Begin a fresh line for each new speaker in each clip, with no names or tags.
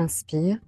Inspire.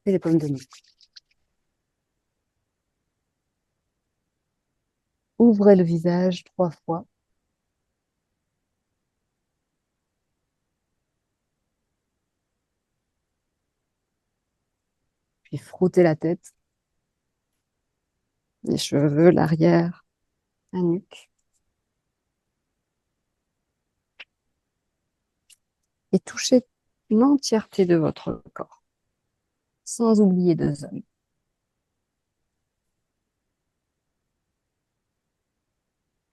Et les pommes de main. Ouvrez le visage 3 fois. Puis frottez la tête, les cheveux, l'arrière, la nuque. Et touchez l'entièreté de votre corps, sans oublier de zone.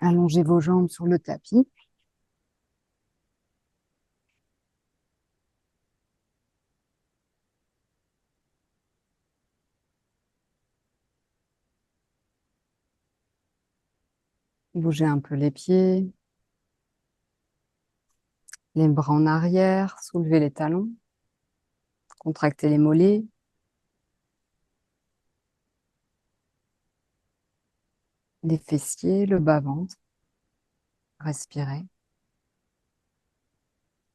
Allongez vos jambes sur le tapis. Bougez un peu les pieds, les bras en arrière, soulevez les talons, contractez les mollets, les fessiers, le bas-ventre. Respirez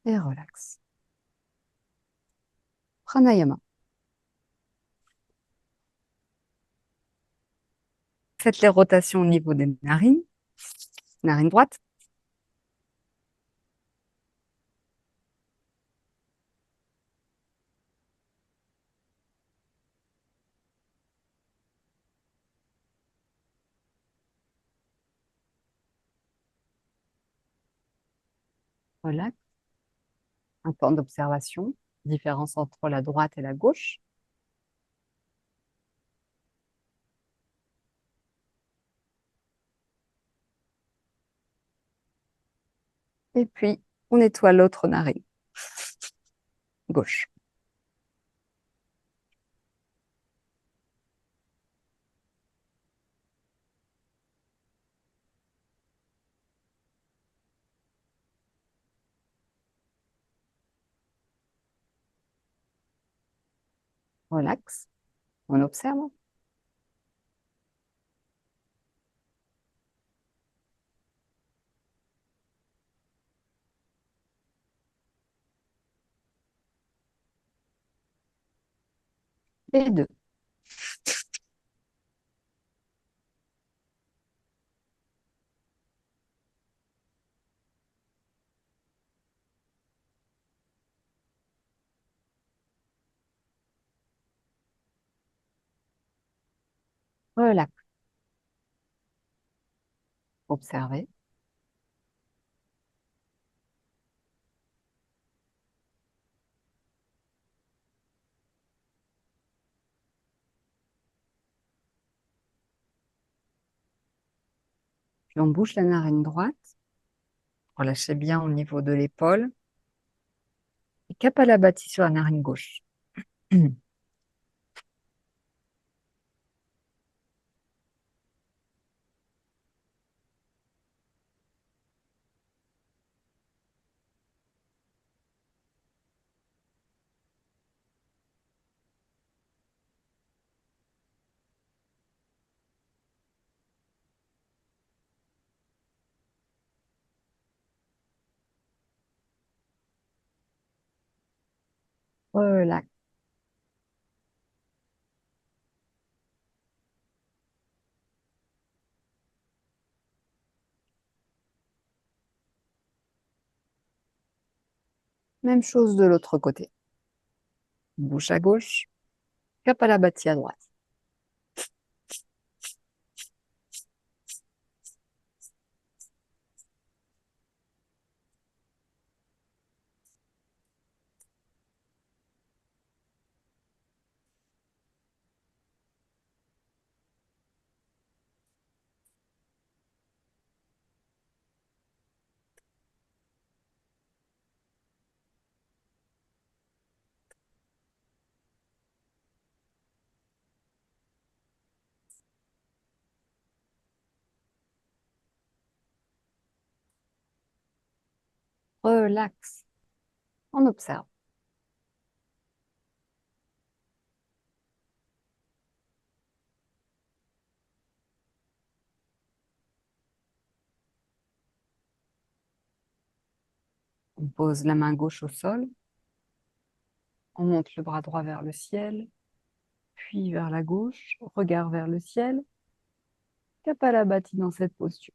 et relax. Pranayama. Faites les rotations au niveau des narines. Narine droite, relax. Un temps d'observation. Différence entre la droite et la gauche. Et puis, on nettoie l'autre narine, gauche. Relax. On observe. Et deux. Relax. Observez. Puis on bouge la narine droite. Relâchez bien au niveau de l'épaule. Et Kapalabhati sur la narine gauche. Relax. Même chose de l'autre côté. Bouche à gauche. Kapalabhati à droite. Relax. On observe. On pose la main gauche au sol. On monte le bras droit vers le ciel, puis vers la gauche, regard vers le ciel. Kapalabhati dans cette posture.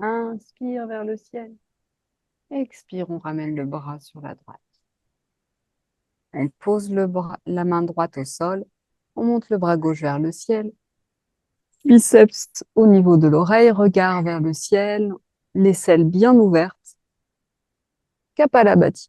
Inspire vers le ciel. Expire, on ramène le bras sur la droite. On pose la main droite au sol. On monte le bras gauche vers le ciel. Biceps au niveau de l'oreille, regard vers le ciel, l'aisselle bien ouverte. Kapalabhati.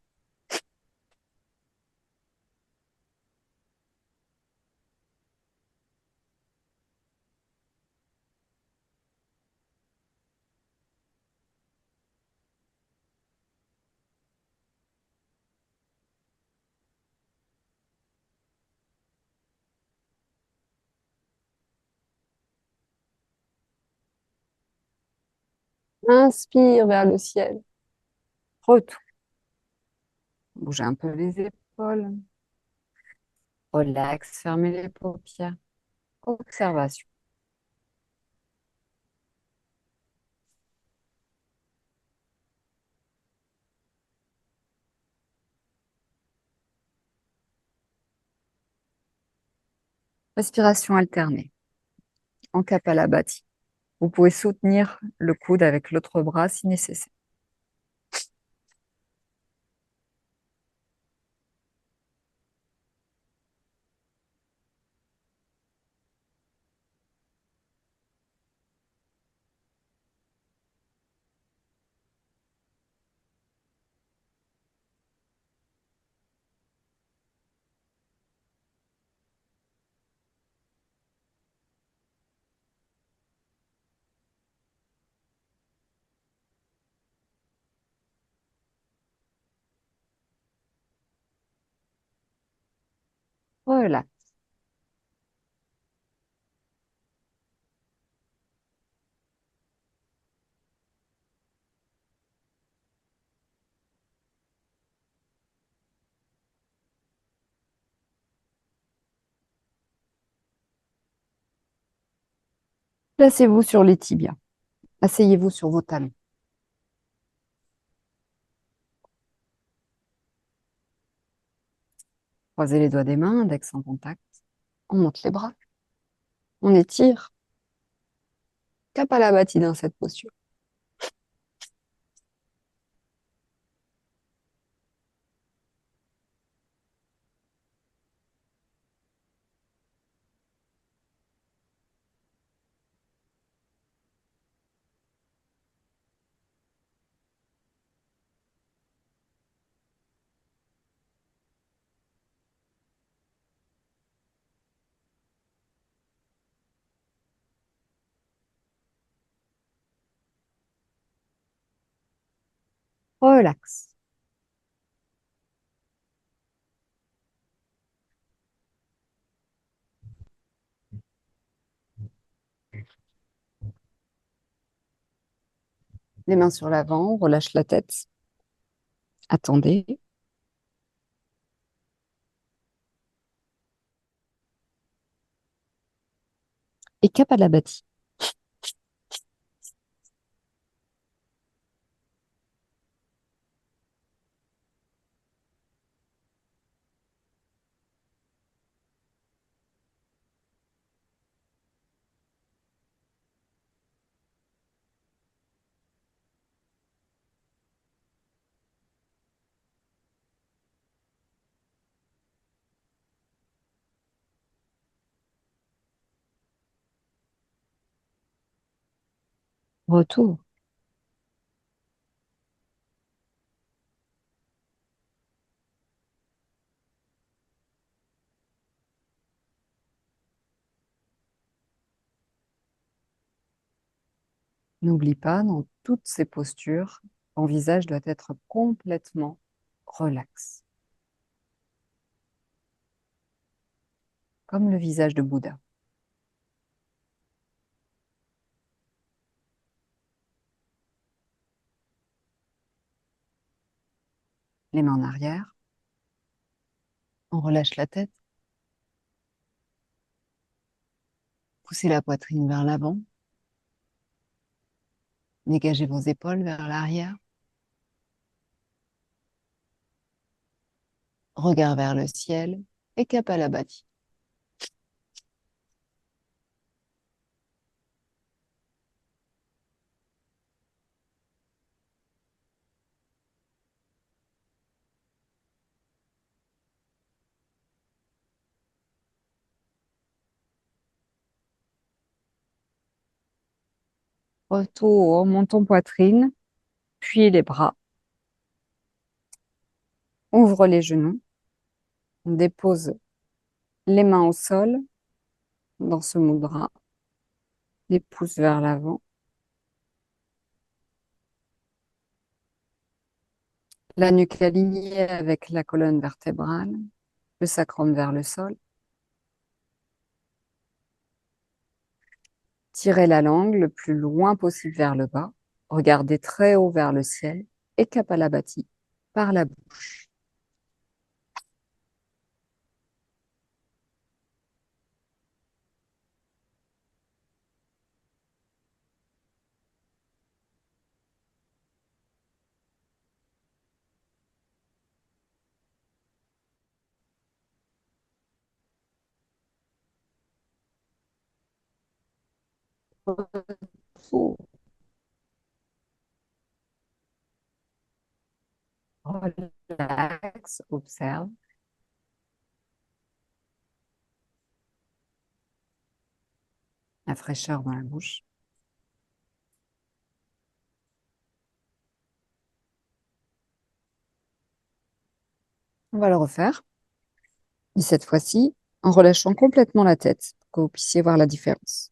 Inspire vers le ciel. Retour. Bougez un peu les épaules. Relax, fermez les paupières. Observation. Respiration alternée. En Kapalabhati. Vous pouvez soutenir le coude avec l'autre bras si nécessaire. Relax. Placez-vous sur les tibias. Asseyez-vous sur vos talons. Croisez les doigts des mains, index en contact. On monte les bras. On étire. Kapalabhati dans cette posture. Relax. Les mains sur l'avant, on relâche la tête. Attendez. Et Kapalabhati. Retour. N'oublie pas, dans toutes ces postures, ton visage doit être complètement relax, comme le visage de Bouddha. Les mains en arrière, on relâche la tête, poussez la poitrine vers l'avant, dégagez vos épaules vers l'arrière, regard vers le ciel et Kapalabhati. Retour, menton poitrine, puis les bras. Ouvre les genoux, on dépose les mains au sol dans ce mudra, les pouces vers l'avant, la nuque alignée avec la colonne vertébrale, le sacrum vers le sol. Tirez la langue le plus loin possible vers le bas, regardez très haut vers le ciel et Kapalabhati par la bouche. Retour. Relax, observe. La fraîcheur dans la bouche. On va le refaire. Et cette fois-ci, en relâchant complètement la tête pour que vous puissiez voir la différence.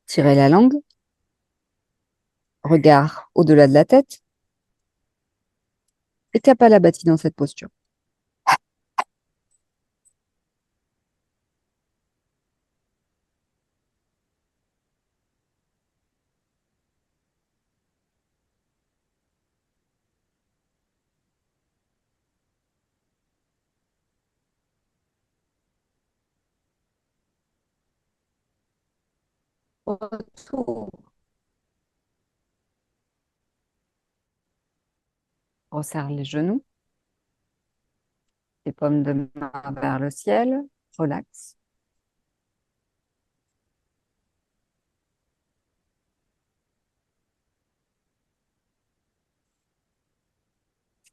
Tirez la langue. Regard au-delà de la tête. Et Kapalabhati dans cette posture. Retour. Resserre les genoux. Les paumes de main vers le ciel. Relax.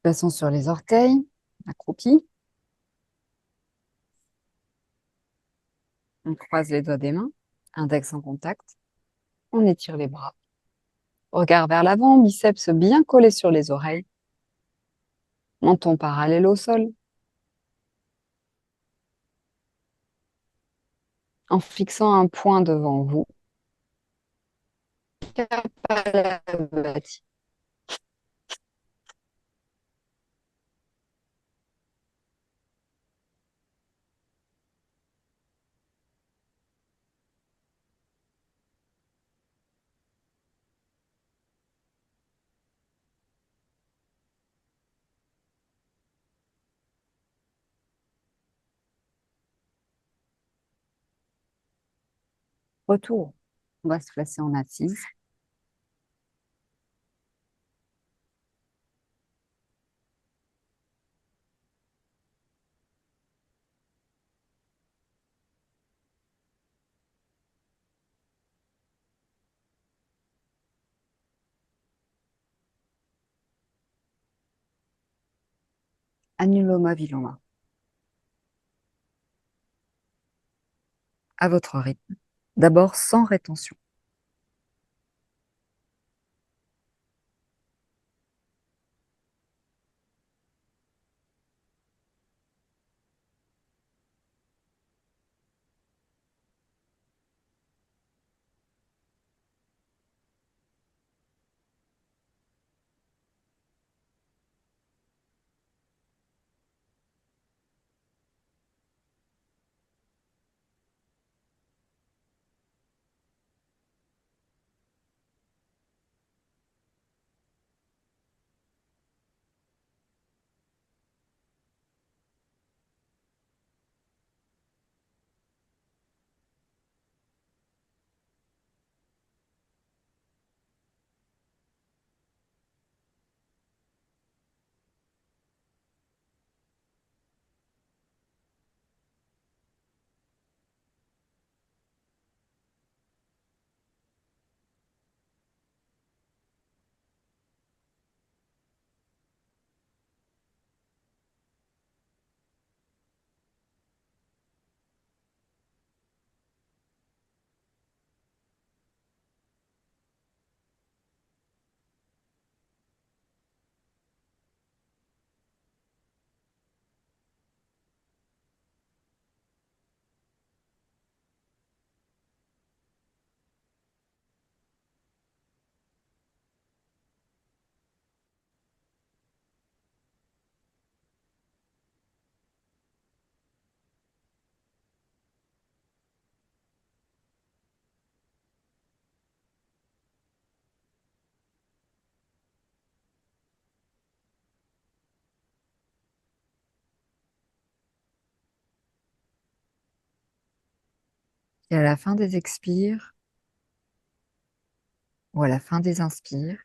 Passons sur les orteils, accroupi. On croise les doigts des mains, index en contact. On étire les bras. Regard vers l'avant, biceps bien collés sur les oreilles. Menton parallèle au sol. En fixant un point devant vous. Kapalabhati. Retour. On va se placer en assise. Anuloma Viloma. À votre rythme. D'abord sans rétention. Et à la fin des expires ou à la fin des inspires,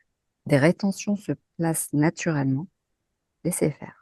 des rétentions se placent naturellement. Laissez faire.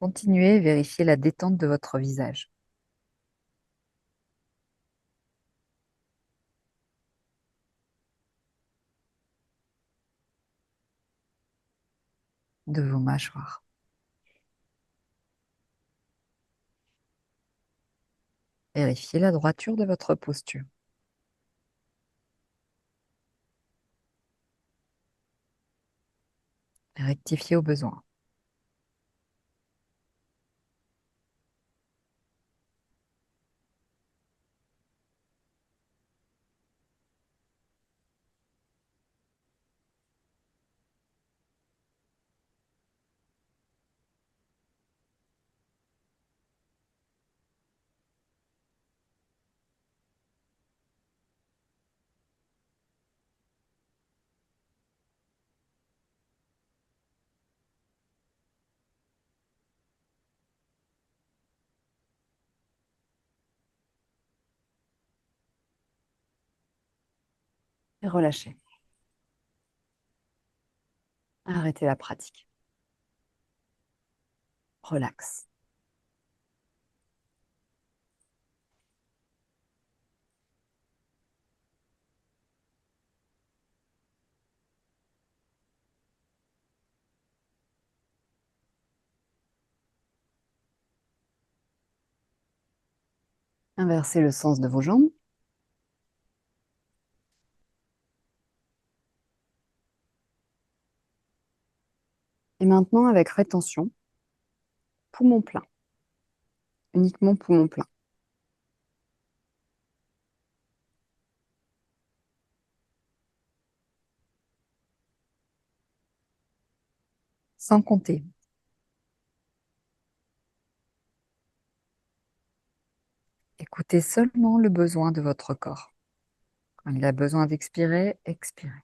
Continuez et vérifiez la détente de votre visage, de vos mâchoires. Vérifiez la droiture de votre posture. Rectifiez au besoin. Et relâchez. Arrêtez la pratique. Relax. Inversez le sens de vos jambes. Et maintenant, avec rétention, poumon plein. Uniquement poumon plein. Sans compter. Écoutez seulement le besoin de votre corps. Quand il a besoin d'expirer, expirez.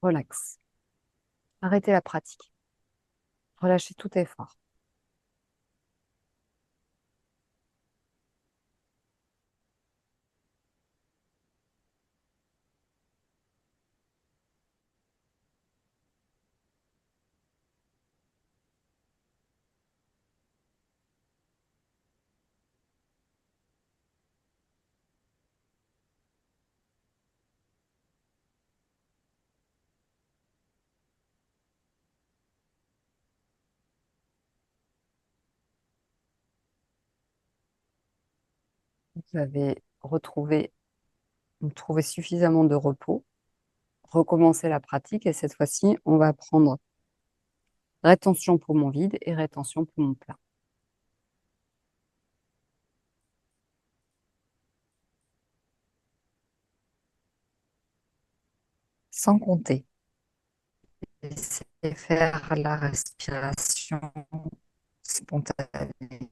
Relax. Arrêtez la pratique. Relâchez tout effort. Vous avez trouvé suffisamment de repos. Recommencez la pratique et cette fois-ci, on va prendre rétention poumon vide et rétention poumon plein. Sans compter. Laissez faire la respiration spontanée.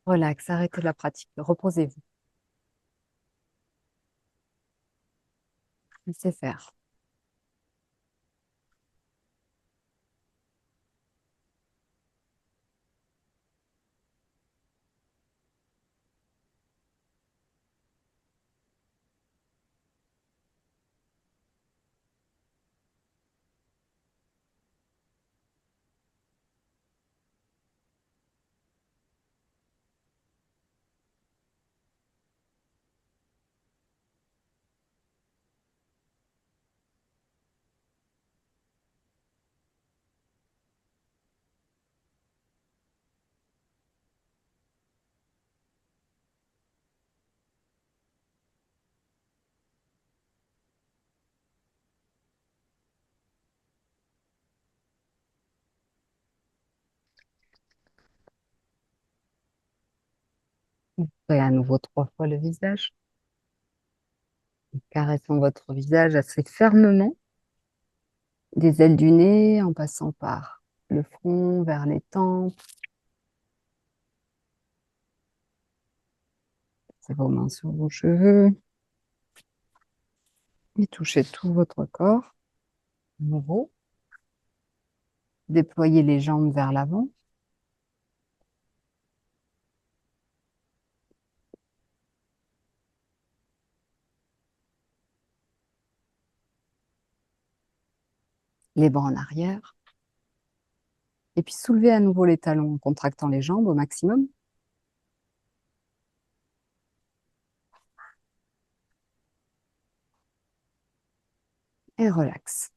Relax, arrêtez la pratique. Reposez-vous. Laissez faire. Ouvrez à nouveau 3 fois le visage. Caressons votre visage assez fermement, des ailes du nez en passant par le front, vers les tempes. Passez vos mains sur vos cheveux et touchez tout votre corps. De nouveau, déployez les jambes vers l'avant. Les bras en arrière. Et puis soulevez à nouveau les talons en contractant les jambes au maximum. Et relax.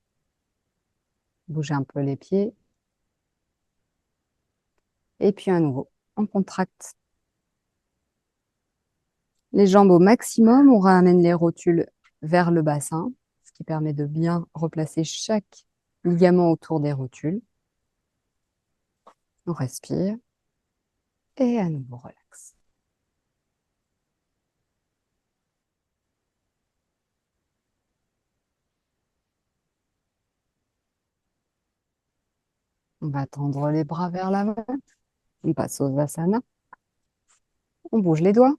Bougez un peu les pieds. Et puis à nouveau, on contracte les jambes au maximum. On ramène les rotules vers le bassin, ce qui permet de bien replacer chaque ligament autour des rotules. On respire. Et à nouveau, relax. On va tendre les bras vers l'avant. On passe aux asanas. On bouge les doigts.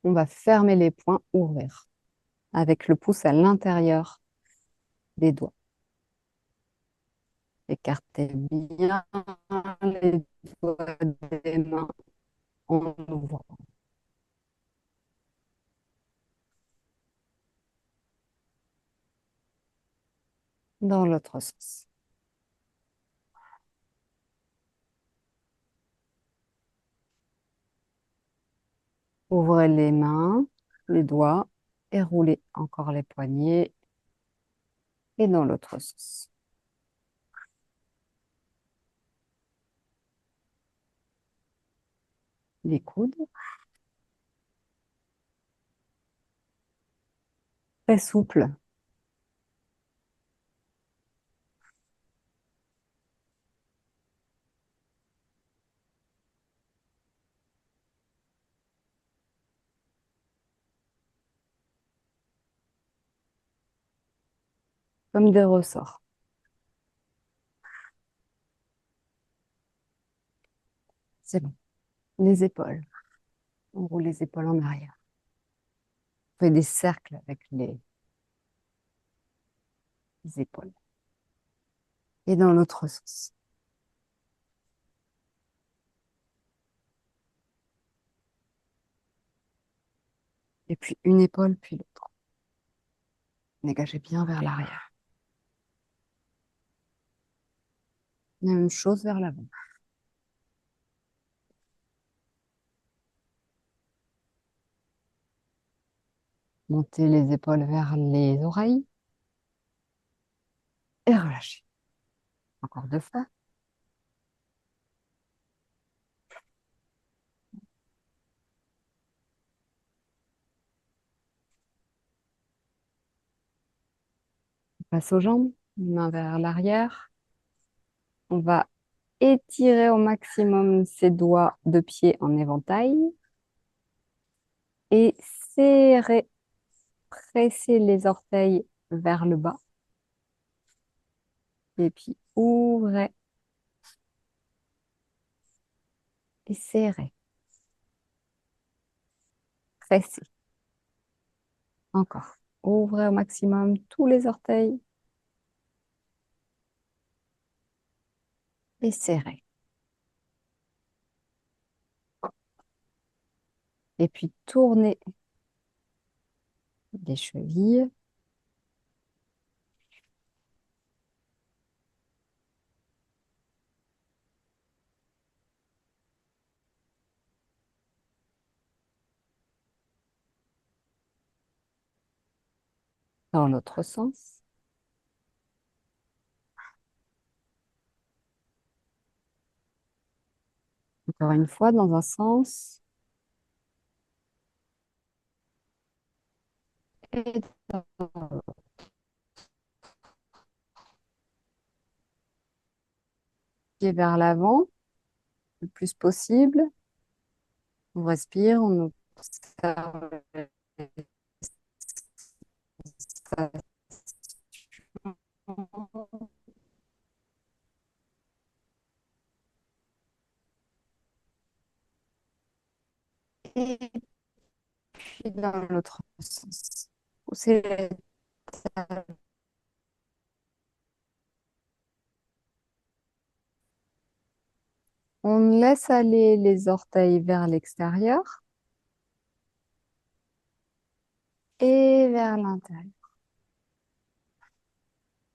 On va fermer les poings, ouvrir, avec le pouce à l'intérieur des doigts. Écartez bien les doigts des mains en ouvrant. Dans l'autre sens. Ouvrez les mains, les doigts et roulez encore les poignets. Et dans l'autre sens. Les coudes. Très souple. Comme des ressorts. C'est bon. Les épaules. On roule les épaules en arrière. On fait des cercles avec les épaules. Et dans l'autre sens. Et puis une épaule, puis l'autre. Dégagez bien vers l'arrière. Même chose vers l'avant. Montez les épaules vers les oreilles. Et relâchez. Encore 2 fois. On passe aux jambes. Main vers l'arrière. On va étirer au maximum ses doigts de pied en éventail. Et serrer, presser les orteils vers le bas. Et puis ouvrez. et serrez. Pressez. Encore. Ouvrez au maximum tous les orteils et serrez. Et puis tournez les chevilles. Dans l'autre sens. Encore une fois, dans un sens. Et dans l'autre. Pied vers l'avant, le plus possible. On respire, on observe et puis dans l'autre sens. Poussez la table. On laisse aller les orteils vers l'extérieur et vers l'intérieur.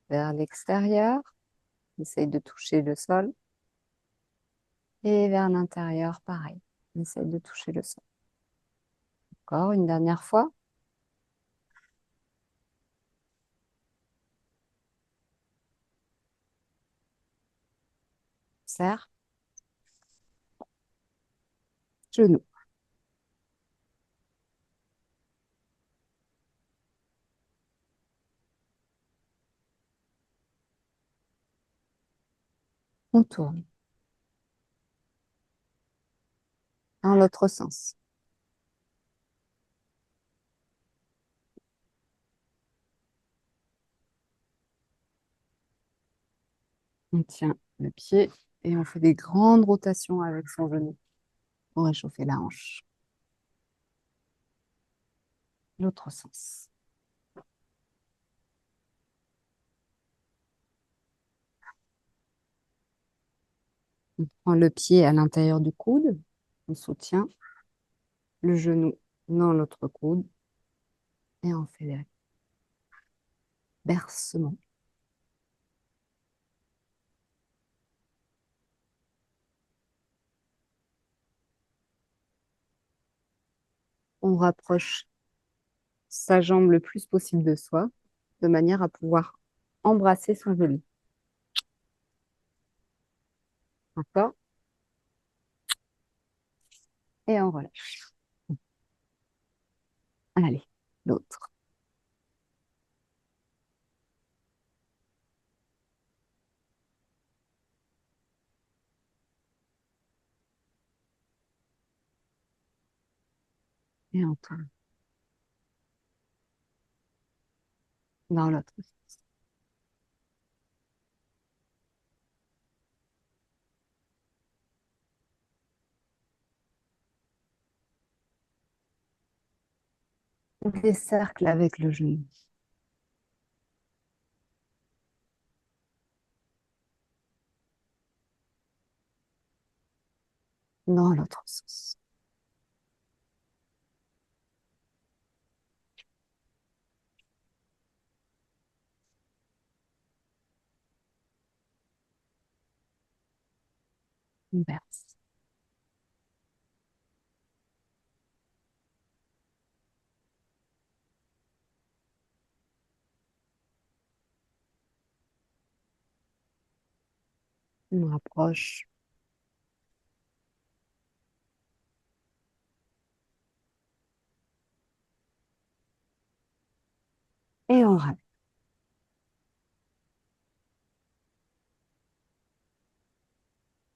Vers l'extérieur, essaye de toucher le sol. Et vers l'intérieur, pareil. Essaye de toucher le sol. Encore une dernière fois. Serre. Genou. On tourne. Dans l'autre sens. On tient le pied et on fait des grandes rotations avec son genou pour réchauffer la hanche. L'autre sens. On prend le pied à l'intérieur du coude. On soutient le genou dans l'autre coude et on fait des bercements. On rapproche sa jambe le plus possible de soi de manière à pouvoir embrasser son genou. D'accord? Et on relâche. Allez, l'autre. Et on tourne dans l'autre. Des cercles avec le genou. Dans l'autre sens. Inverse. On rapproche. Et on ramène.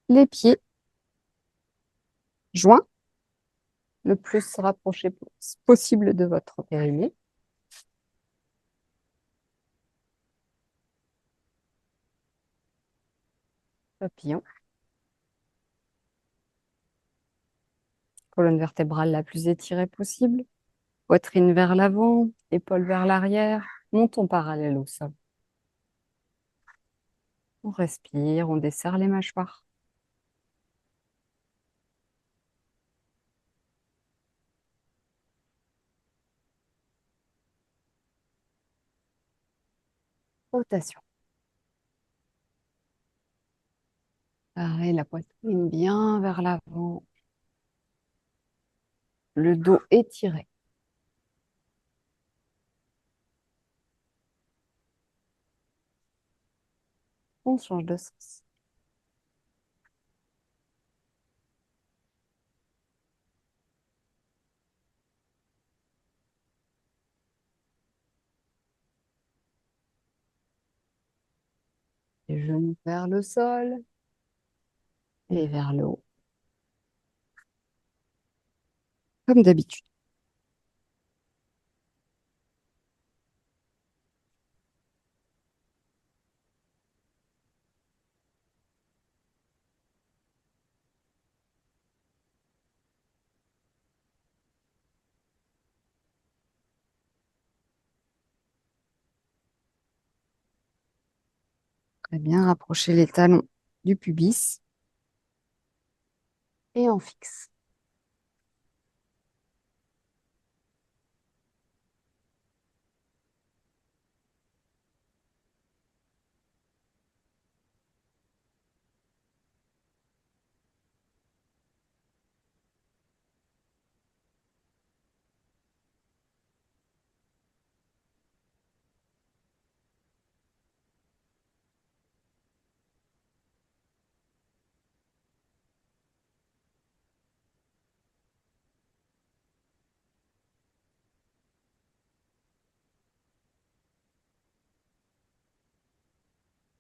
Les pieds joints le plus rapproché possible de votre périnée. Papillon. Colonne vertébrale la plus étirée possible. Poitrine vers l'avant, épaules vers l'arrière. Montons parallèle au sol. On respire, on desserre les mâchoires. Rotation. Pareil, la poitrine bien vers l'avant. Le dos étiré. On change de sens. Les genoux vers le sol et vers le haut. Comme d'habitude. Très bien, rapprochez les talons du pubis et en fixe.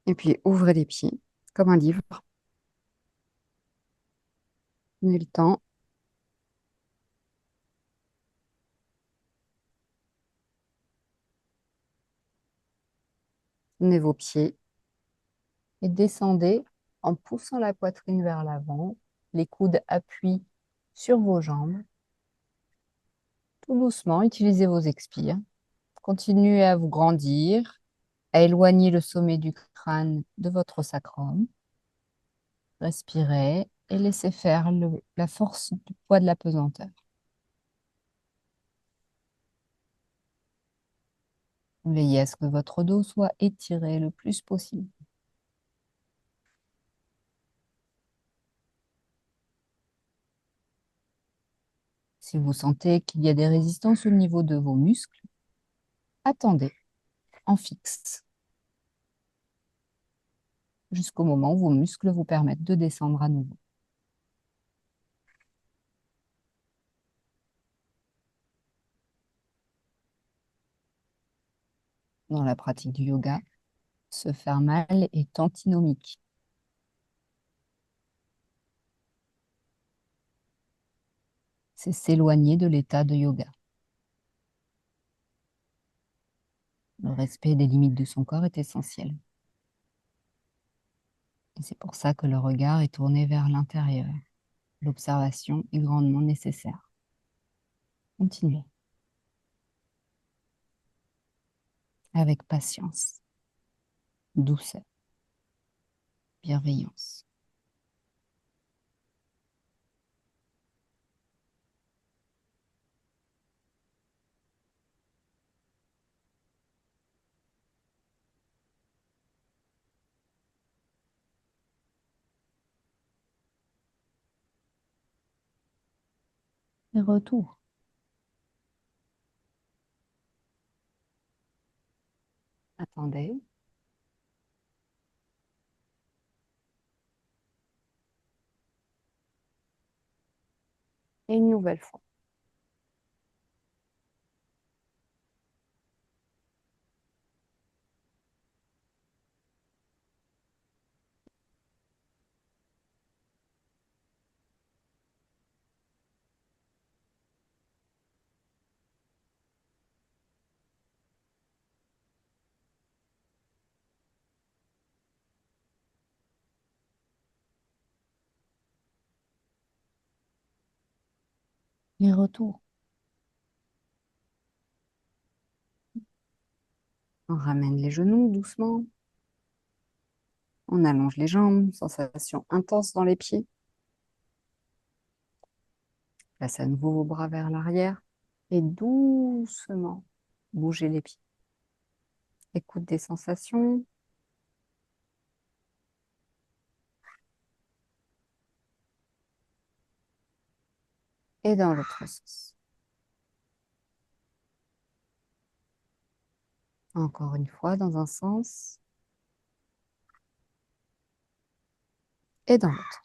Et puis ouvrez les pieds comme un livre. Prenez le temps. Tenez vos pieds et descendez en poussant la poitrine vers l'avant. Les coudes appuient sur vos jambes. Tout doucement, utilisez vos expires. Continuez à vous grandir, à éloigner le sommet du crâne de votre sacrum. Respirez et laissez faire la force du poids de la pesanteur. Veillez à ce que votre dos soit étiré le plus possible. Si vous sentez qu'il y a des résistances au niveau de vos muscles, attendez en fixe jusqu'au moment où vos muscles vous permettent de descendre à nouveau. Dans la pratique du yoga, se faire mal est antinomique. C'est s'éloigner de l'état de yoga. Le respect des limites de son corps est essentiel. Et c'est pour ça que le regard est tourné vers l'intérieur. L'observation est grandement nécessaire. Continuez avec patience, douceur, bienveillance. Et retour. Attendez. Et une nouvelle fois. Et retour. On ramène les genoux doucement. On allonge les jambes, sensation intense dans les pieds. Place à nouveau vos bras vers l'arrière et doucement bougez les pieds. Écoute des sensations. Et dans l'autre sens. Encore une fois, dans un sens et dans l'autre.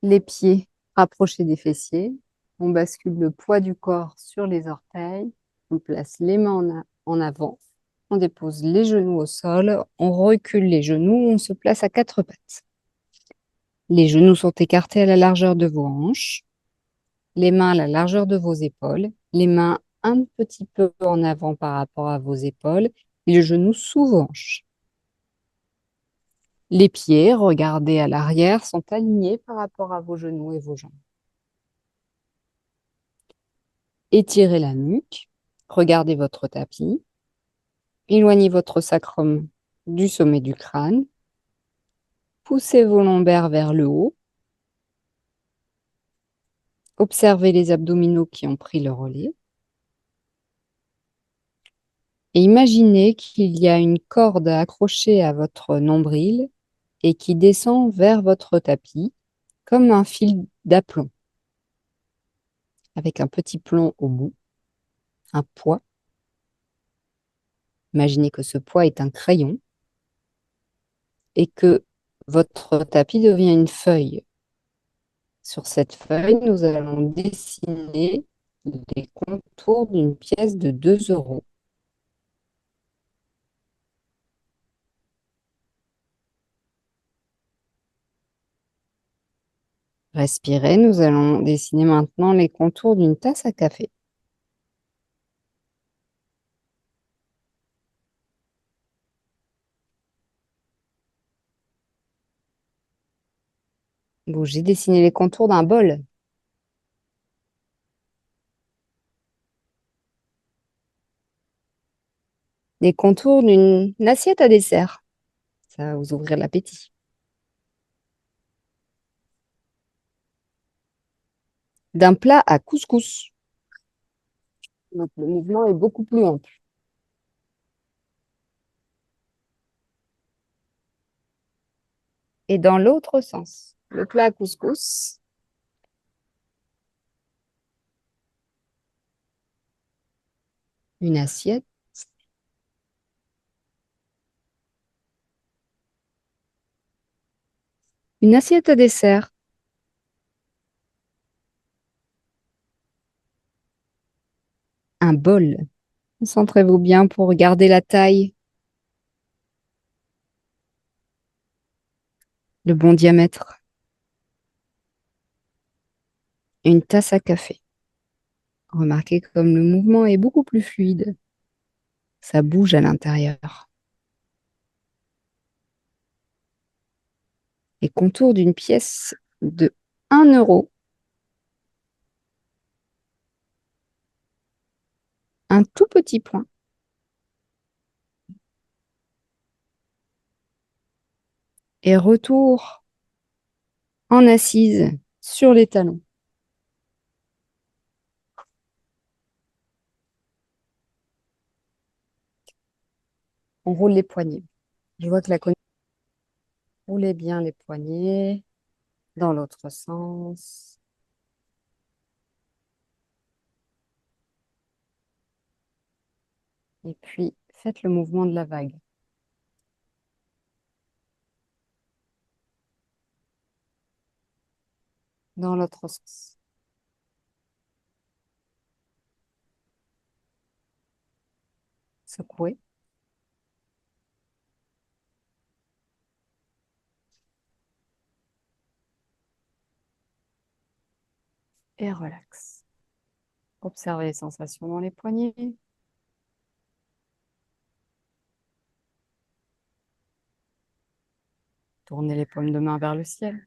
Les pieds rapprochés des fessiers. On bascule le poids du corps sur les orteils. On place les mains en avant. On dépose les genoux au sol. On recule les genoux. On se place à quatre pattes. Les genoux sont écartés à la largeur de vos hanches. Les mains à la largeur de vos épaules. Les mains un petit peu en avant par rapport à vos épaules. Et le genou sous vos hanches. Les pieds, regardez à l'arrière, sont alignés par rapport à vos genoux et vos jambes. Étirez la nuque, regardez votre tapis, éloignez votre sacrum du sommet du crâne, poussez vos lombaires vers le haut, observez les abdominaux qui ont pris le relais et imaginez qu'il y a une corde accrochée à votre nombril et qui descend vers votre tapis comme un fil d'aplomb avec un petit plomb au bout, un poids. Imaginez que ce poids est un crayon et que votre tapis devient une feuille. Sur cette feuille, nous allons dessiner les contours d'une pièce de 2 euros. Respirez, nous allons dessiner maintenant les contours d'une tasse à café. Bougez, dessinez les contours d'un bol. Les contours d'une assiette à dessert. Ça va vous ouvrir l'appétit. D'un plat à couscous. Donc le mouvement est beaucoup plus ample. Et dans l'autre sens, le plat à couscous. Une assiette. Une assiette à dessert. Un bol. Concentrez-vous bien pour regarder la taille, le bon diamètre. Une tasse à café. Remarquez comme le mouvement est beaucoup plus fluide. Ça bouge à l'intérieur. Les contours d'une pièce de 1 euro. Un tout petit point. Et retour en assise sur les talons. On roule les poignets. Je vois que la connexion. Roulez bien les poignets dans l'autre sens. Et puis, faites le mouvement de la vague. Dans l'autre sens. Secouez. Et relax. Observez les sensations dans les poignets. Tournez les paumes de main vers le ciel.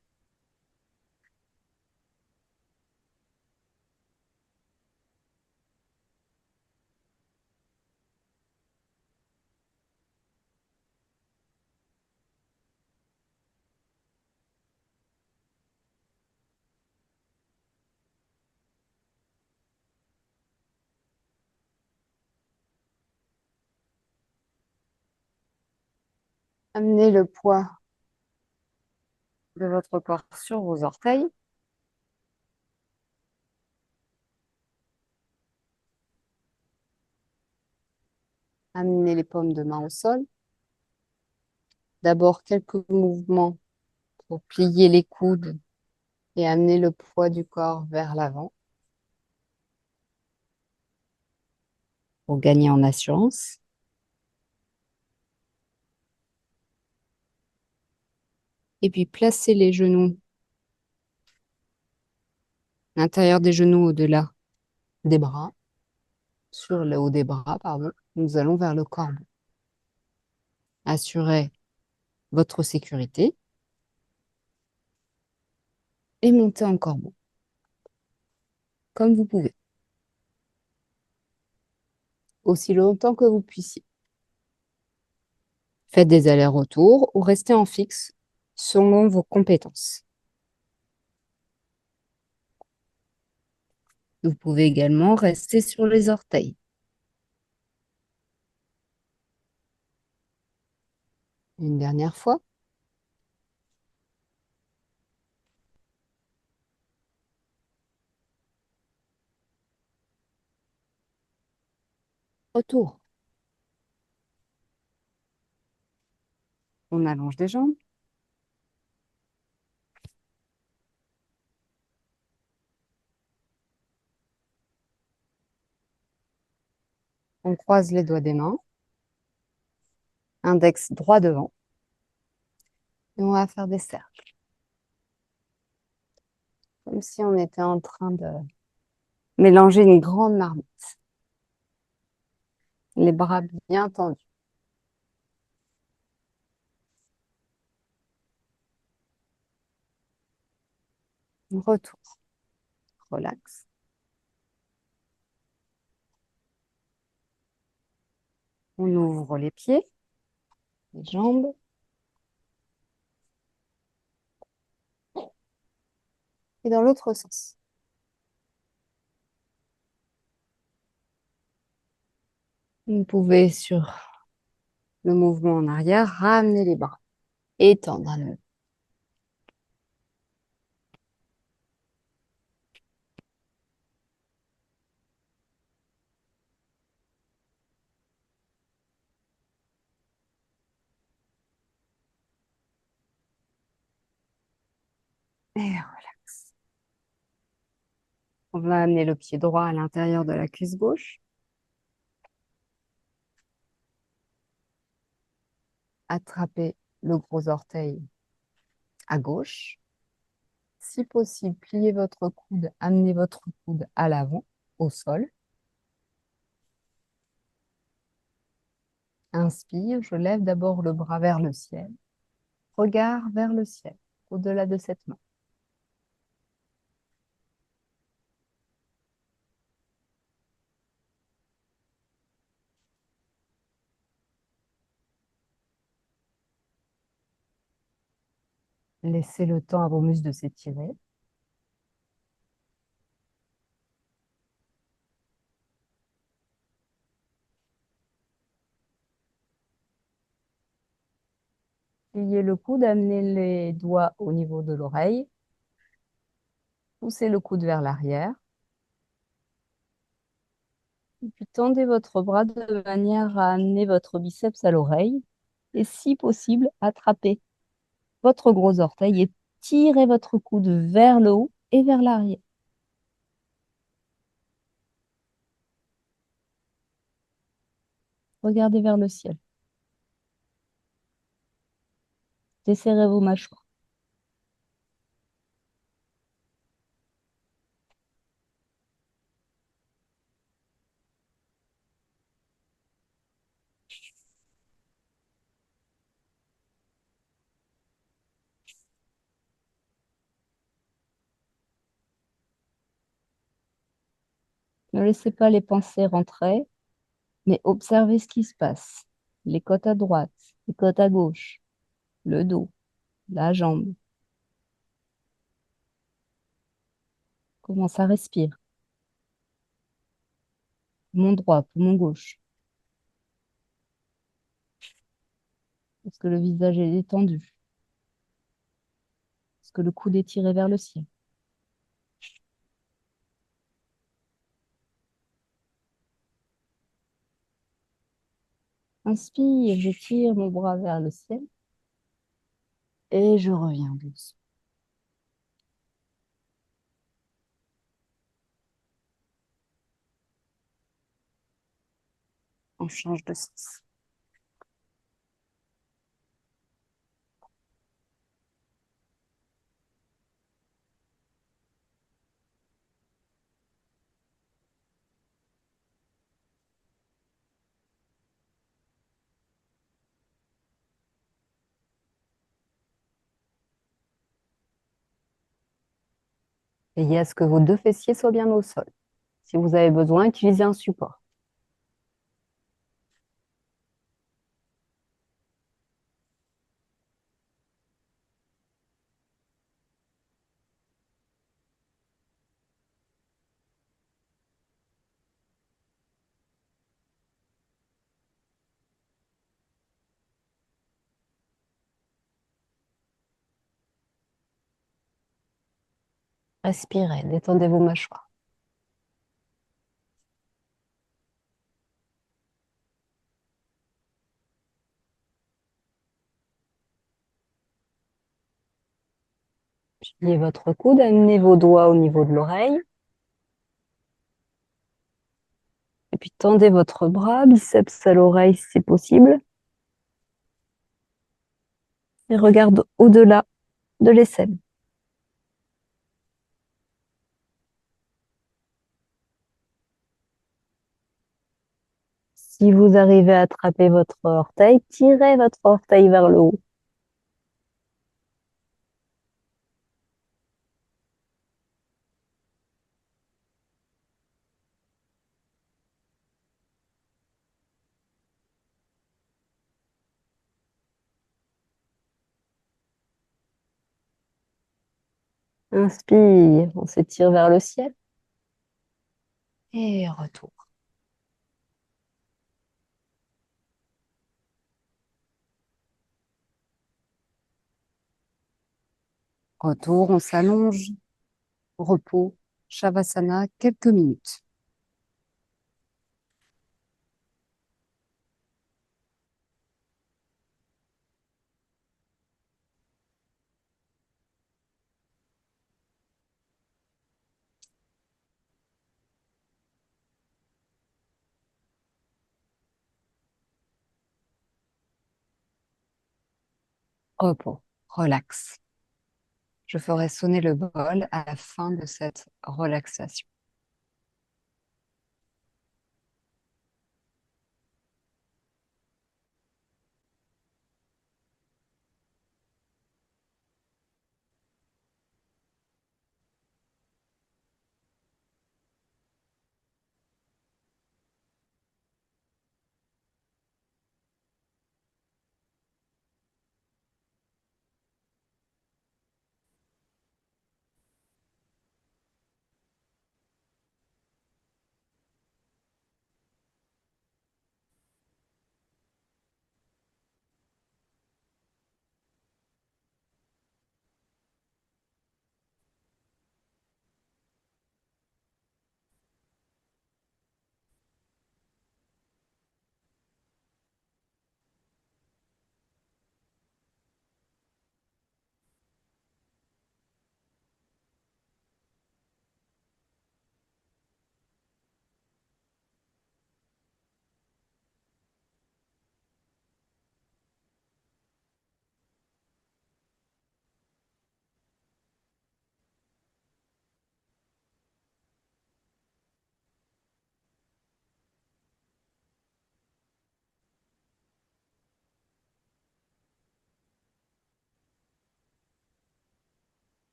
Amenez le poids de votre corps sur vos orteils. Amenez les paumes de main au sol. D'abord, quelques mouvements pour plier les coudes et amener le poids du corps vers l'avant pour gagner en assurance. Et puis, placez les genoux, l'intérieur des genoux au-delà des bras, sur le haut des bras, pardon. Nous allons vers le corbeau. Assurez votre sécurité et montez en corbeau, comme vous pouvez, aussi longtemps que vous puissiez. Faites des allers-retours ou restez en fixe selon vos compétences. Vous pouvez également rester sur les orteils. Une dernière fois. Retour. On allonge les jambes. On croise les doigts des mains. Index droit devant. Et on va faire des cercles. Comme si on était en train de mélanger une grande marmite. Les bras bien tendus. Retour. Relax. On ouvre les pieds, les jambes. Et dans l'autre sens. Vous pouvez, sur le mouvement en arrière, ramener les bras. Étendre à nouveau. Et relax. On va amener le pied droit à l'intérieur de la cuisse gauche. Attrapez le gros orteil à gauche. Si possible, pliez votre coude, amenez votre coude à l'avant, au sol. Inspire, je lève d'abord le bras vers le ciel. Regard vers le ciel, au-delà de cette main. Laissez le temps à vos muscles de s'étirer. Pliez le coude, amenez les doigts au niveau de l'oreille. Poussez le coude vers l'arrière. Et puis tendez votre bras de manière à amener votre biceps à l'oreille. Et si possible, attrapez votre gros orteil et tirez votre coude vers le haut et vers l'arrière. Regardez vers le ciel. Desserrez vos mâchoires.
Ne laissez pas les pensées rentrer, mais observez ce qui se passe. Les côtes à droite, les côtes à gauche, le dos, la jambe. Comment ça respire? Poumon droit, poumon gauche. Est-ce que le visage est détendu? Est-ce que le coude est tiré vers le ciel? Inspire, j'étire mon bras vers le ciel.
Et je reviens doucement. On change de sens. Veillez à ce que vos deux fessiers soient bien au sol. Si vous avez besoin, utilisez un support. Respirez, détendez vos mâchoires. Pliez votre coude, amenez vos doigts au niveau de l'oreille. Et puis tendez votre bras, biceps à l'oreille si c'est possible. Et regarde au-delà de l'aisselle. Si vous arrivez à attraper votre orteil, tirez votre orteil vers le haut. Inspire, on s'étire vers le ciel. Et retour. Retour, on s'allonge. Repos. Shavasana, quelques minutes. Repos. Relax. Je ferai sonner le bol à la fin de cette relaxation.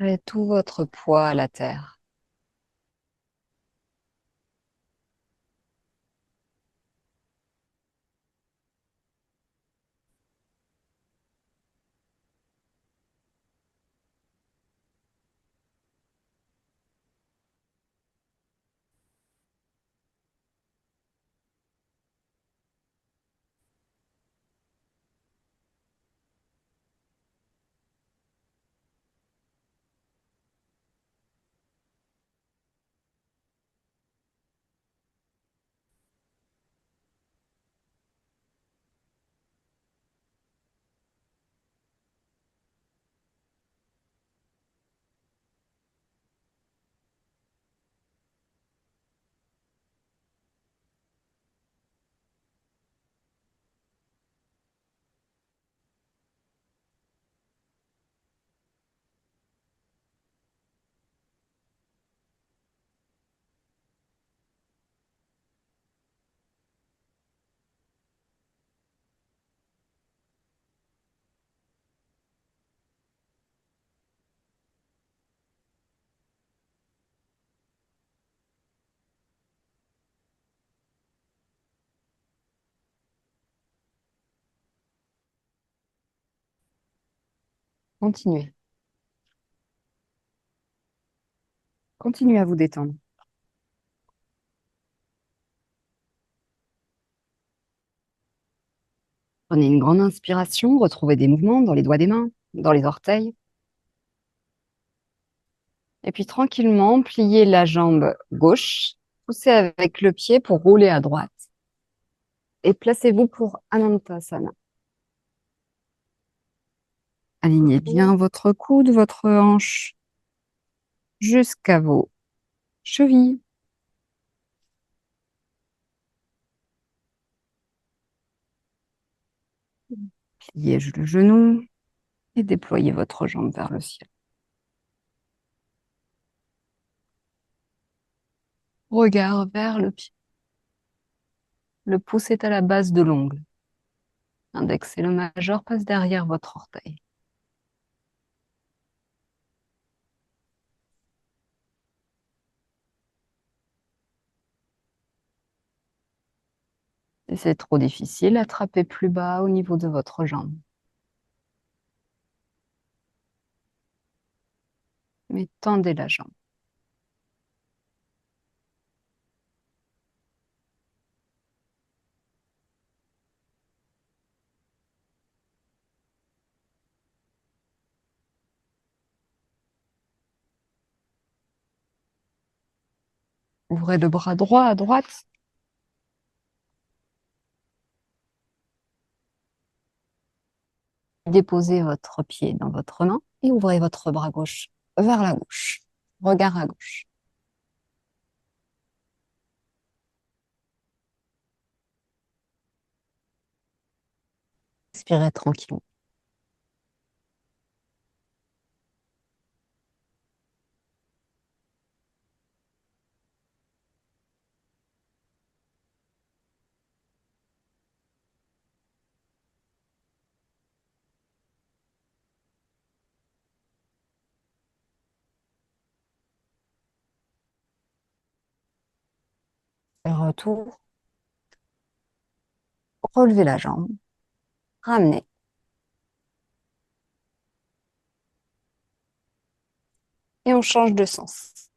Et tout votre poids à la terre. Continuez. Continuez à vous détendre. Prenez une grande inspiration, retrouvez des mouvements dans les doigts des mains, dans les orteils. Et puis tranquillement, pliez la jambe gauche, poussez avec le pied pour rouler à droite. Et placez-vous pour Anantasana. Alignez bien votre coude, votre hanche jusqu'à vos chevilles. Pliez le genou et déployez votre jambe vers le ciel. Regard vers le pied. Le pouce est à la base de l'ongle. L'index et le majeur passent derrière votre orteil. Si c'est trop difficile, attrapez plus bas au niveau de votre jambe. Mais tendez la jambe. Ouvrez le bras droit à droite. Déposez votre pied dans votre main et ouvrez votre bras gauche vers la gauche. Regard à gauche. Expirez tranquillement. Et retour. Relevez la jambe. Ramenez. Et on change de sens.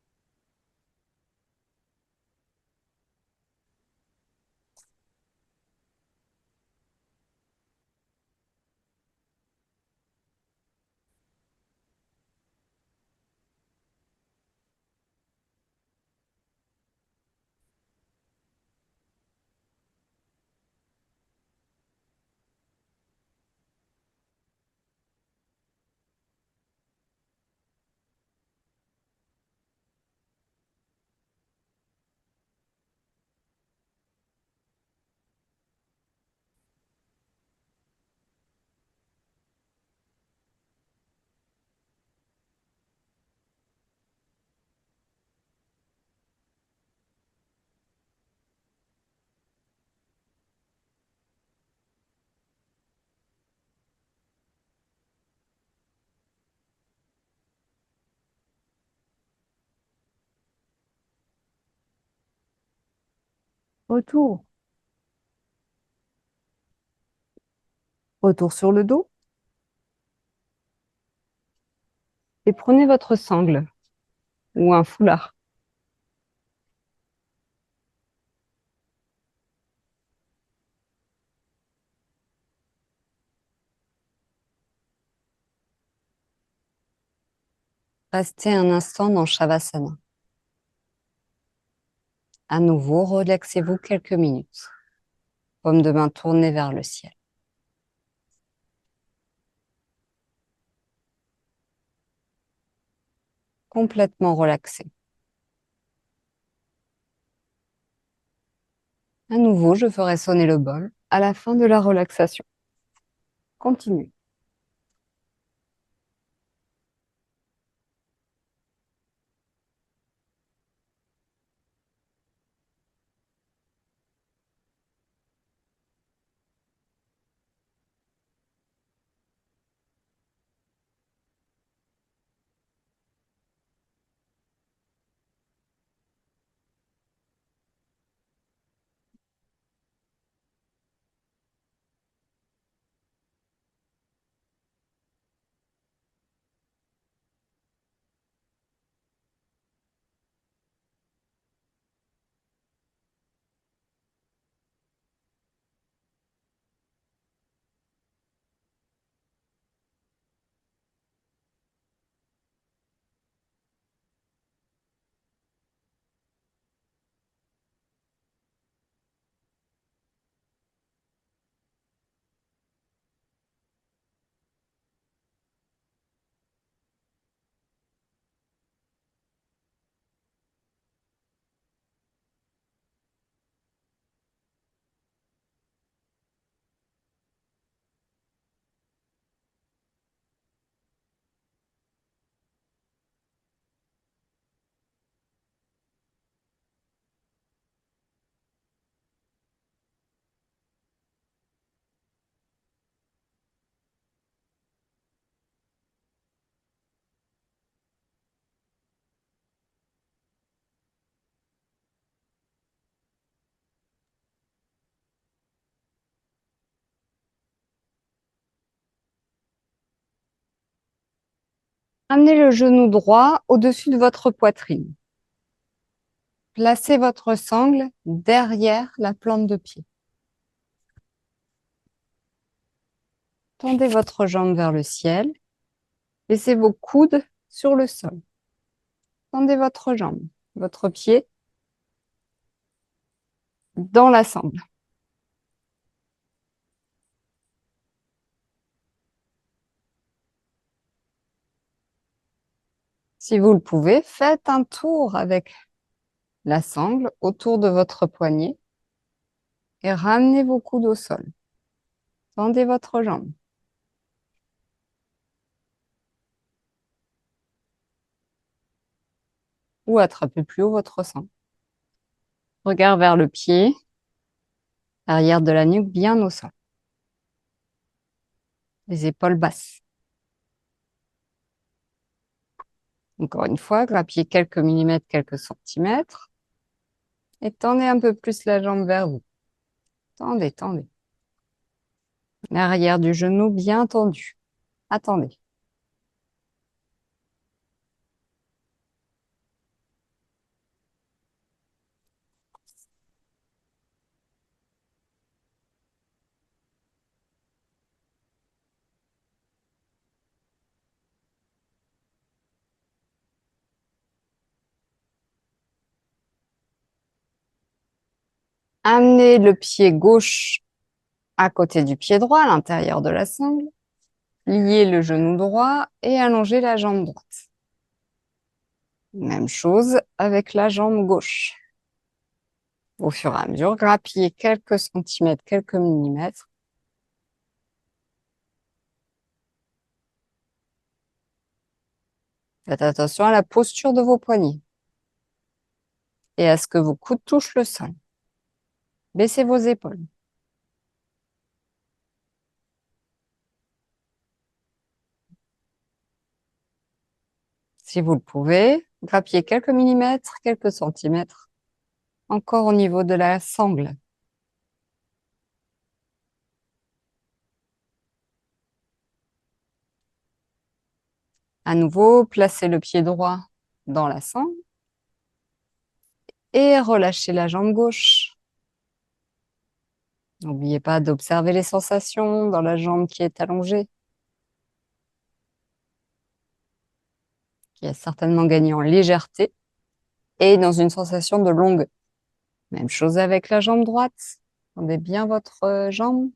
Autour. Retour sur le dos. Et prenez votre sangle ou un foulard. Restez un instant dans Shavasana. À nouveau, relaxez-vous quelques minutes. Paume de main tournée vers le ciel. Complètement relaxé. À nouveau, je ferai sonner le bol à la fin de la relaxation. Continue. Amenez le genou droit au-dessus de votre poitrine. Placez votre sangle derrière la plante de pied. Tendez votre jambe vers le ciel. Laissez vos coudes sur le sol. Tendez votre jambe, votre pied dans la sangle. Si vous le pouvez, faites un tour avec la sangle autour de votre poignet et ramenez vos coudes au sol. Tendez votre jambe. Ou attrapez plus haut votre sang. Regard vers le pied, arrière de la nuque bien au sol. Les épaules basses. Encore une fois, grappillez quelques millimètres, quelques centimètres. Et tendez un peu plus la jambe vers vous. Tendez, tendez. L'arrière du genou bien tendu. Attendez. Amenez le pied gauche à côté du pied droit, à l'intérieur de la sangle. Liez le genou droit et allongez la jambe droite. Même chose avec la jambe gauche. Au fur et à mesure, grappillez quelques centimètres, quelques millimètres. Faites attention à la posture de vos poignets et à ce que vos coudes touchent le sol. Baissez vos épaules. Si vous le pouvez, grappillez quelques millimètres, quelques centimètres Encore au niveau de la sangle. À nouveau, placez le pied droit dans la sangle et relâchez la jambe gauche. N'oubliez pas d'observer les sensations dans la jambe qui est allongée, qui a certainement gagné en légèreté et dans une sensation de longueur. Même chose avec la jambe droite. Tendez bien votre jambe.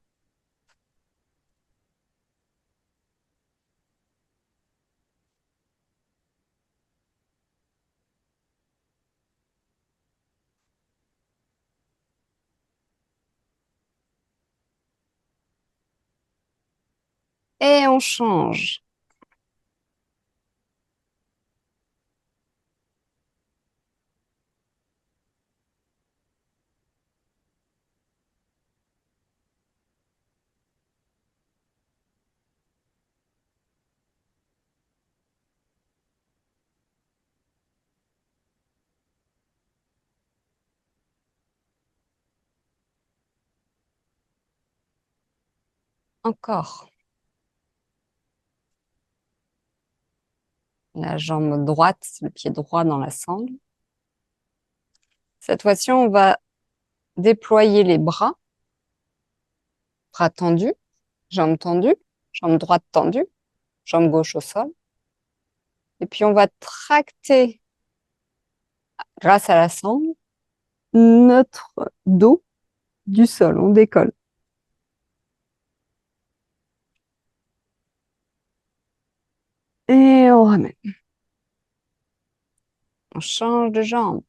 Et on change. Encore. La jambe droite, le pied droit dans la sangle. Cette fois-ci, on va déployer les bras tendus, jambes tendues, jambe droite tendue, jambe gauche au sol. Et puis, on va tracter, grâce à la sangle, notre dos du sol. On décolle. Et on ramène. On change de jambe.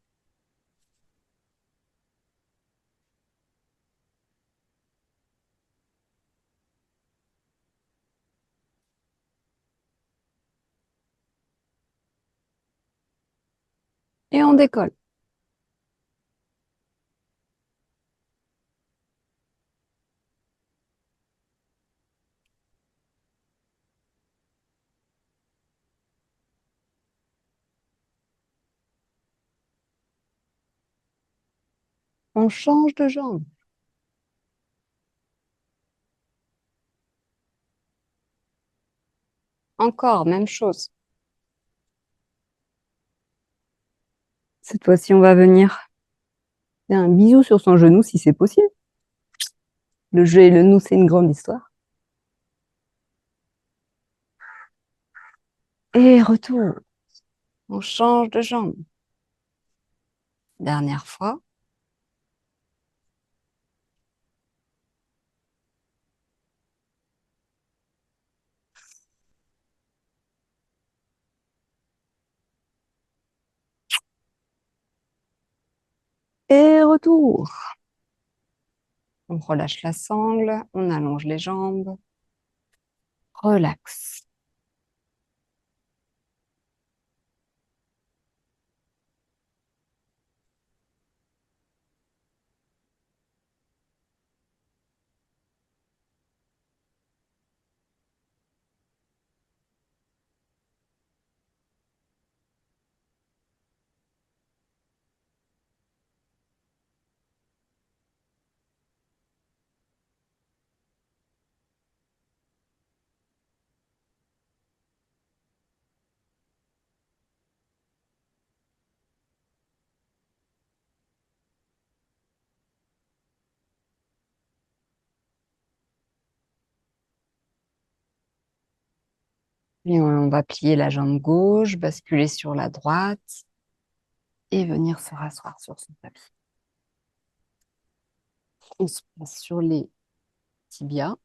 Et on décolle. On change de jambe. Encore, même chose. Cette fois-ci, on va venir faire un bisou sur son genou si c'est possible. Le jeu et le nous, c'est une grande histoire. Et retour. On change de jambe. Dernière fois. Et retour. On relâche la sangle, on allonge les jambes. Relax. Et on va plier la jambe gauche, basculer sur la droite et venir se rasseoir sur son tapis. On se place sur les tibias.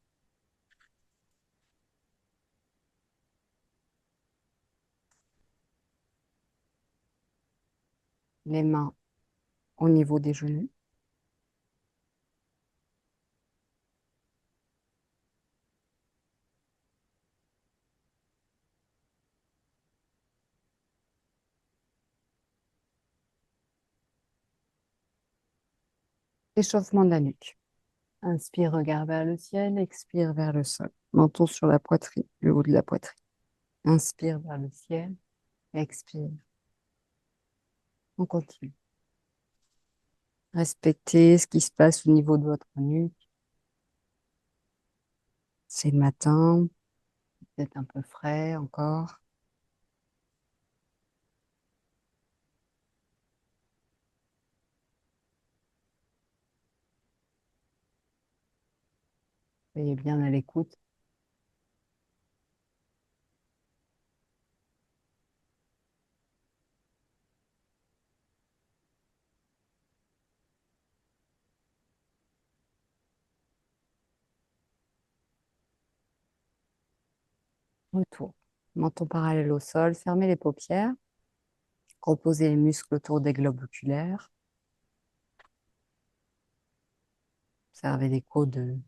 Les mains au niveau des genoux. Échauffement de la nuque. Inspire, regarde vers le ciel. Expire vers le sol. Menton sur la poitrine, le haut de la poitrine. Inspire vers le ciel. Expire. On continue. Respectez ce qui se passe au niveau de votre nuque. C'est le matin, peut-être un peu frais encore. Soyez bien à l'écoute. Retour. Menton parallèle au sol, fermez les paupières. Reposez les muscles autour des globes oculaires. Observez l'écho des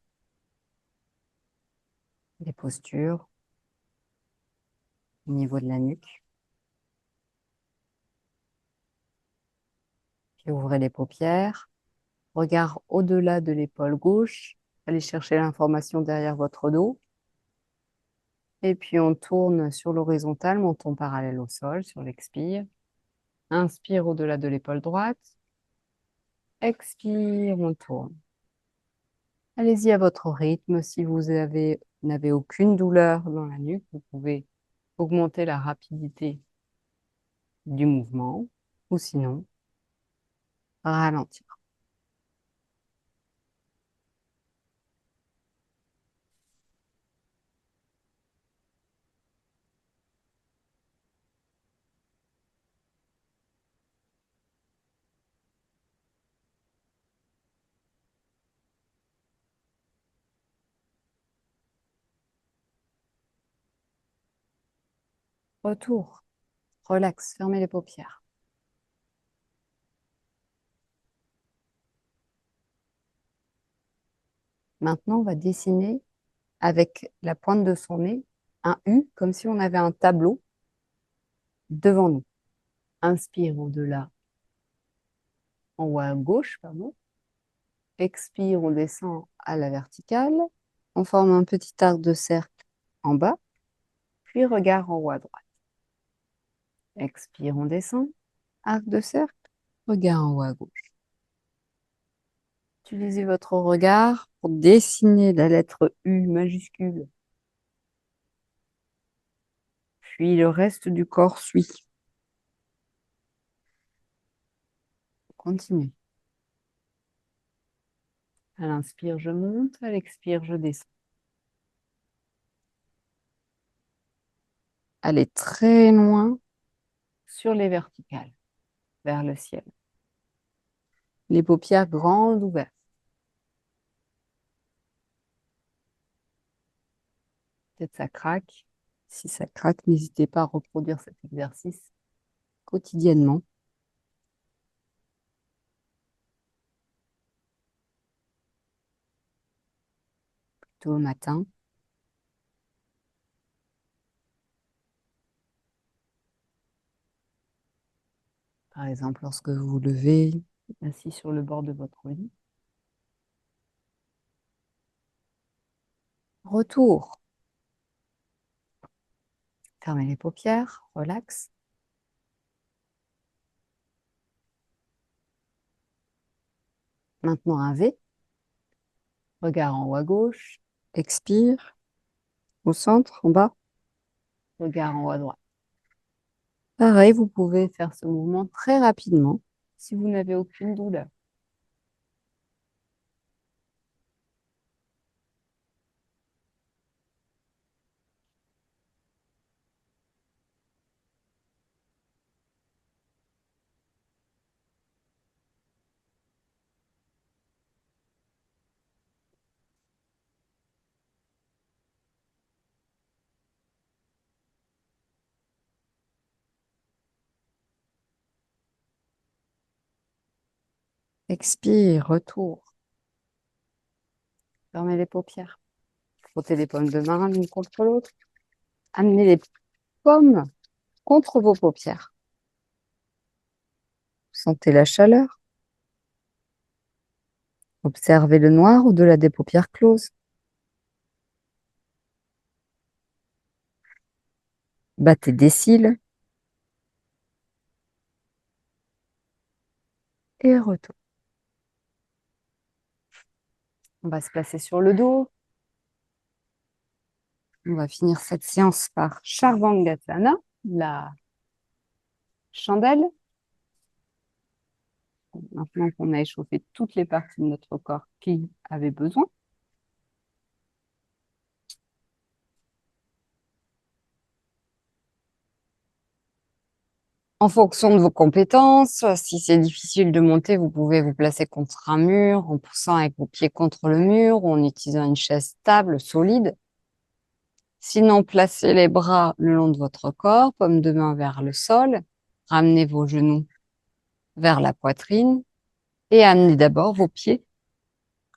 postures au niveau de la nuque. Puis ouvrez les paupières. Regard au-delà de l'épaule gauche. Allez chercher l'information derrière votre dos. Et puis on tourne sur l'horizontale, menton parallèle au sol, sur l'expire. Inspire au-delà de l'épaule droite. Expire, on tourne. Allez-y à votre rythme. Si vous n'avez aucune douleur dans la nuque, vous pouvez augmenter la rapidité du mouvement ou sinon ralentir. Retour. Relax, fermez les paupières. Maintenant, on va dessiner avec la pointe de son nez un U, comme si on avait un tableau devant nous. Inspire au-delà, en haut à gauche, pardon. Expire, on descend à la verticale. On forme un petit arc de cercle en bas, puis regard en haut à droite. Expire, on descend. Arc de cercle, regard en haut à gauche. Utilisez votre regard pour dessiner la lettre U majuscule. Puis le reste du corps suit. Continuez. À l'inspire, je monte. À l'expire, je descends. Allez très loin sur les verticales, vers le ciel. Les paupières grandes ouvertes. Peut-être ça craque. Si ça craque, n'hésitez pas à reproduire cet exercice quotidiennement. Plutôt au matin. Par exemple, lorsque vous vous levez, assis sur le bord de votre lit. Retour. Fermez les paupières, relax. Maintenant un V. Regard en haut à gauche. Expire. Au centre, en bas. Regard en haut à droite. Pareil, vous pouvez faire ce mouvement très rapidement si vous n'avez aucune douleur. Expire, retour. Fermez les paupières. Frottez les paumes de main l'une contre l'autre. Amenez les paumes contre vos paupières. Sentez la chaleur. Observez le noir au-delà des paupières closes. Battez des cils. Et retour. On va se placer sur le dos. On va finir cette séance par Charvangasana, la chandelle. Maintenant qu'on a échauffé toutes les parties de notre corps qui avaient besoin. En fonction de vos compétences, si c'est difficile de monter, vous pouvez vous placer contre un mur en poussant avec vos pieds contre le mur ou en utilisant une chaise stable, solide. Sinon, placez les bras le long de votre corps, paume de main vers le sol. Ramenez vos genoux vers la poitrine et amenez d'abord vos pieds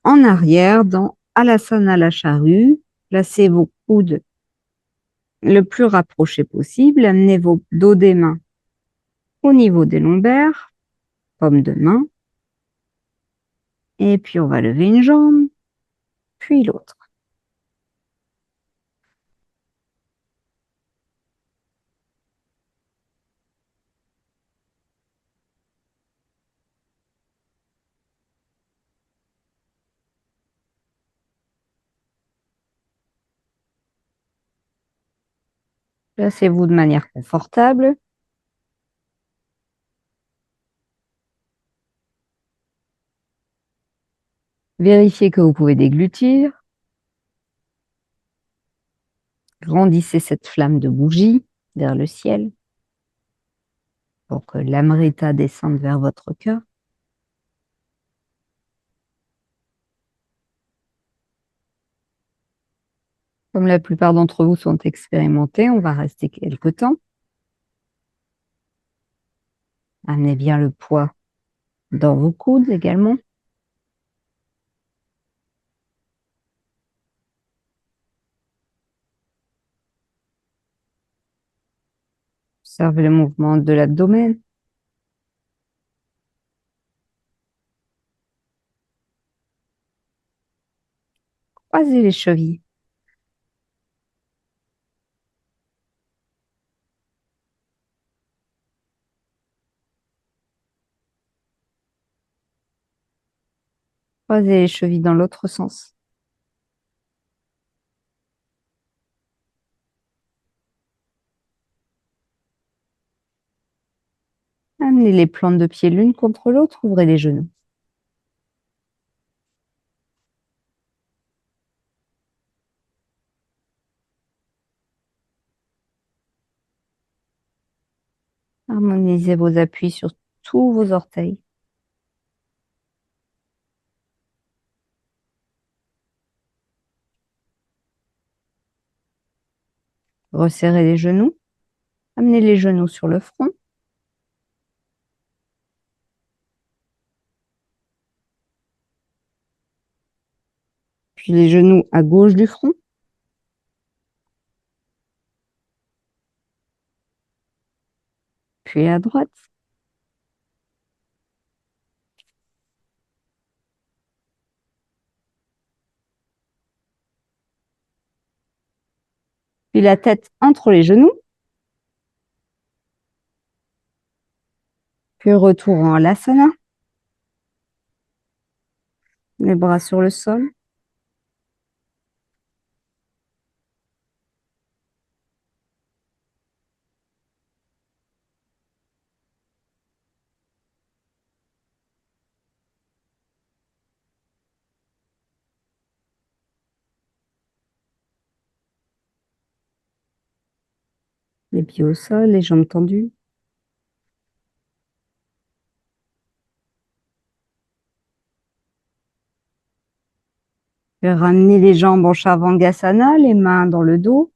en arrière dans Alasana la charrue. Placez vos coudes le plus rapprochés possible. Amenez vos dos des mains au niveau des lombaires, paume de main. Et puis, on va lever une jambe, puis l'autre. Placez-vous de manière confortable. Vérifiez que vous pouvez déglutir. Grandissez cette flamme de bougie vers le ciel pour que l'amrita descende vers votre cœur. Comme la plupart d'entre vous sont expérimentés, on va rester quelque temps. Amenez bien le poids dans vos coudes également. Observez le mouvement de l'abdomen. Croisez les chevilles. Croisez les chevilles dans l'autre sens. Amenez les plantes de pied l'une contre l'autre, ouvrez les genoux. Harmonisez vos appuis sur tous vos orteils. Resserrez les genoux. Amenez les genoux sur le front. Puis les genoux à gauche du front. Puis à droite. Puis la tête entre les genoux. Puis retour en Alasana. Les bras sur le sol. Les pieds au sol, les jambes tendues. Puis ramenez les jambes en Shavasana, les mains dans le dos.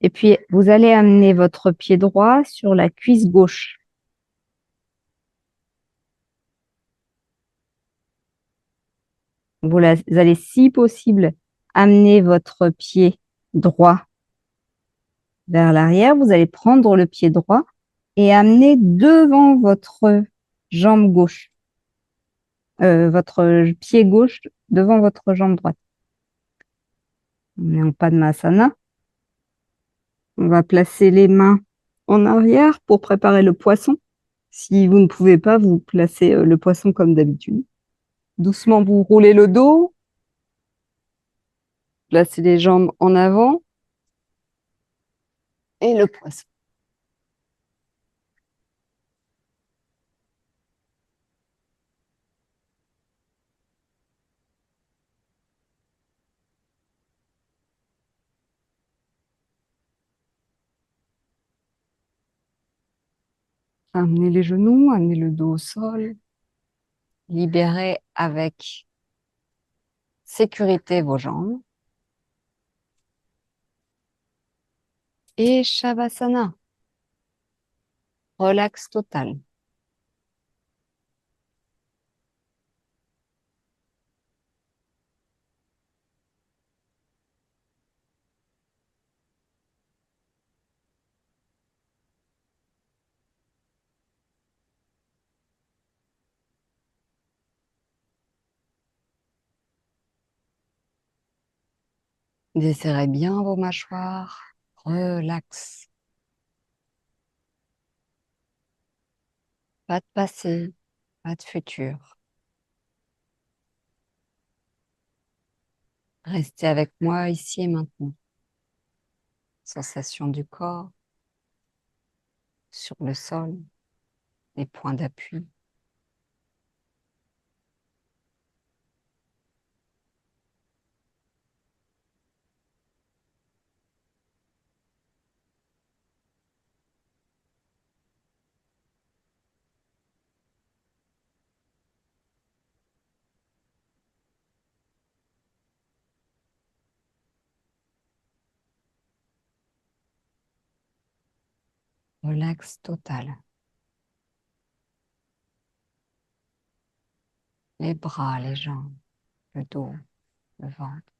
Et puis, vous allez amener votre pied droit sur la cuisse gauche. Vous allez, si possible, amener votre pied droit vers l'arrière. Vous allez prendre le pied droit et amener devant votre jambe gauche. Votre pied gauche devant votre jambe droite. On est en Padmasana. On va placer les mains en arrière pour préparer le poisson. Si vous ne pouvez pas, vous placez le poisson comme d'habitude. Doucement, vous roulez le dos, placez les jambes en avant et le poisson. Amenez les genoux, amenez le dos au sol. Libérez avec sécurité vos jambes. Et Shavasana, relax total. Desserrez bien vos mâchoires. Relax. Pas de passé, pas de futur. Restez avec moi ici et maintenant. Sensation du corps sur le sol, les points d'appui. Relax total. Les bras, les jambes, le dos, le ventre,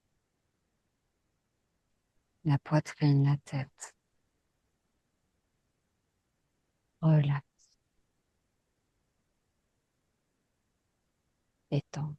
la poitrine, la tête. Relax, détente.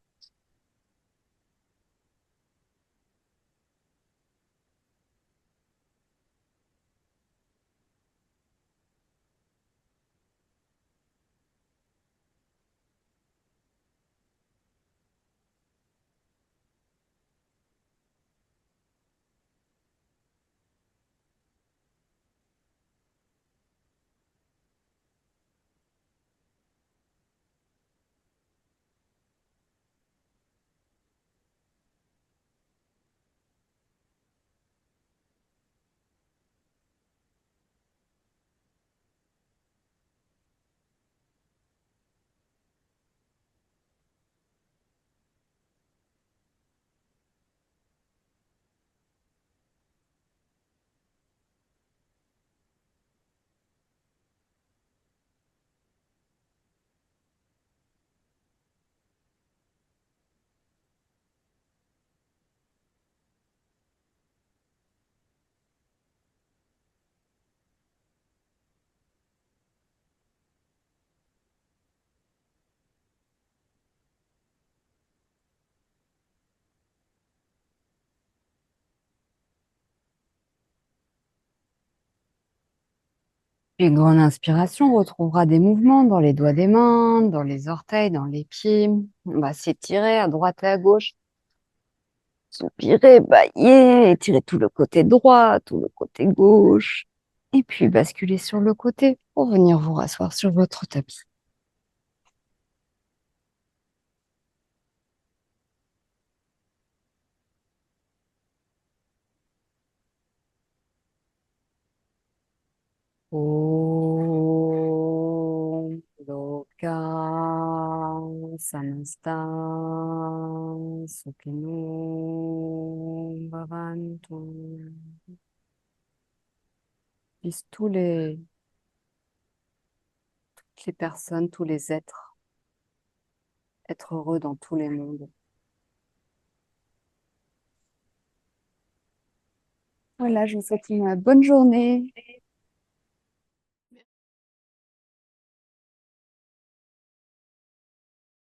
Une grande inspiration, on retrouvera des mouvements dans les doigts des mains, dans les orteils, dans les pieds. On va s'étirer à droite et à gauche. Soupirer, bailler, étirer tout le côté droit, tout le côté gauche. Et puis basculer sur le côté pour venir vous rasseoir sur votre tapis. Om Loka Samasta Sukhino Bhavantu. Puissent toutes les personnes, tous les êtres, être heureux dans tous les mondes. Voilà, je vous souhaite une bonne journée.